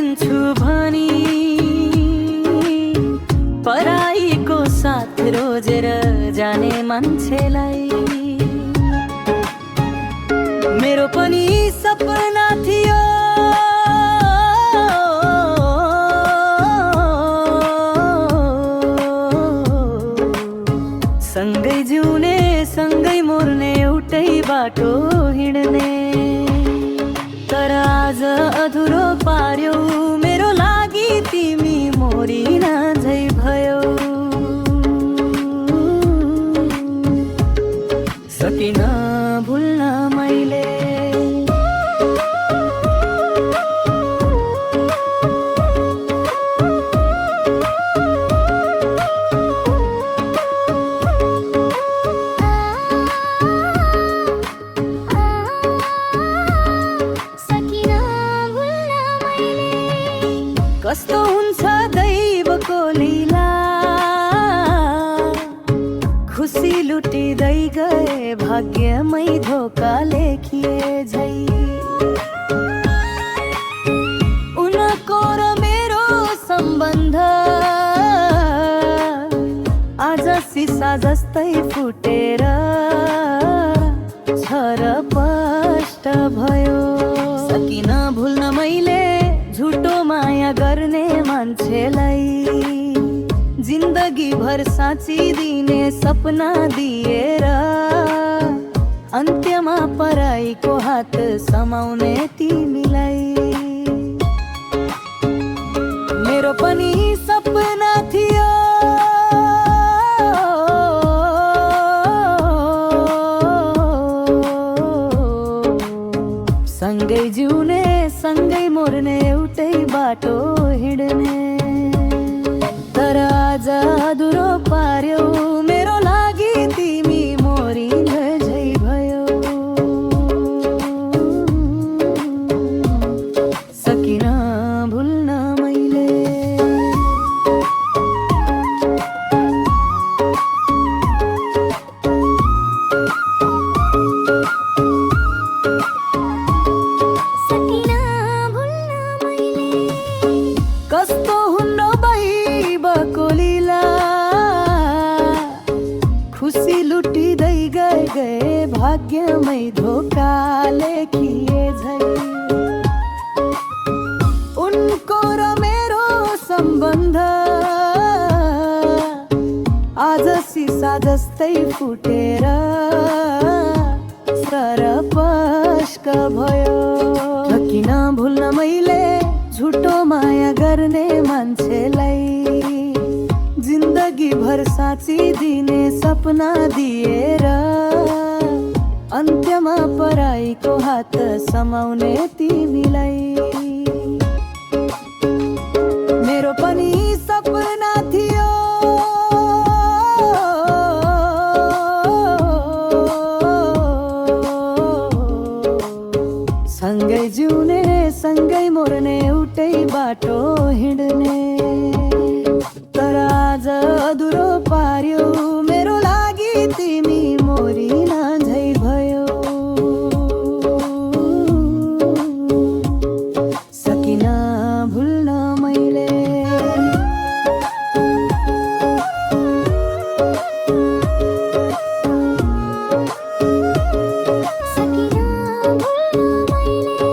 दिन्छु भनी पराईको साथ रोजेर जाने मान्छेलाई मेरो पनि सपना थियो सँगै जिउने सँगै मर्ने एउटै बाटो हिँड्ने तर आज अधुरो पार्यौ मेरो लागि तिमी मोरिन झै भयो सकिन भुल्न मैले कस्तो हुन्छ दैवको लीला खुसी लुटिँदै गए भाग्यमै धोका लेखिए झै उनको र मेरो सम्बन्ध आज सिसा जस्तै फुटेर छरपष्ट भयो सकिन भुल्न मैले झुटो माया गर्ने मान्छेलाई जिन्दगी भर साँचिदिने सपना दिएर अन्त्यमा पराईको हात समाउने तिमीलाई मेरो पनि सपना थियो सँगै जिउने सँगै मर्ने एउटै बाटो हिँड्ने तर आज अधुरो पार्यौ मेरो लागि तिमी मोरिन झै भयो सकिन भुल्न मैले कस्तो हुन्न दैवको लीला खुसी लुटिँदै गए भाग्यमै धोका लेखिए झै उनको र मेरो सम्बन्ध आज सिसा जस्तै फुटेर सरपष्क भयो किन भुल्न मैले झुटो माया गर्ने मान्छेलाई जिन्दगी भर साँचिदिने सपना दिएर अन्त्यमा पराईको हात समाउने तिमीलाई मेरो पनि सपना थियो सँगै जिउने सँगै मर्ने एउटै बाटो हिँड्ने तर आज अधुरो पार्यौ मेरो लागि तिमी मोरिन झै भयो सकिन भुल्न मैले सकिन भुल्न मैले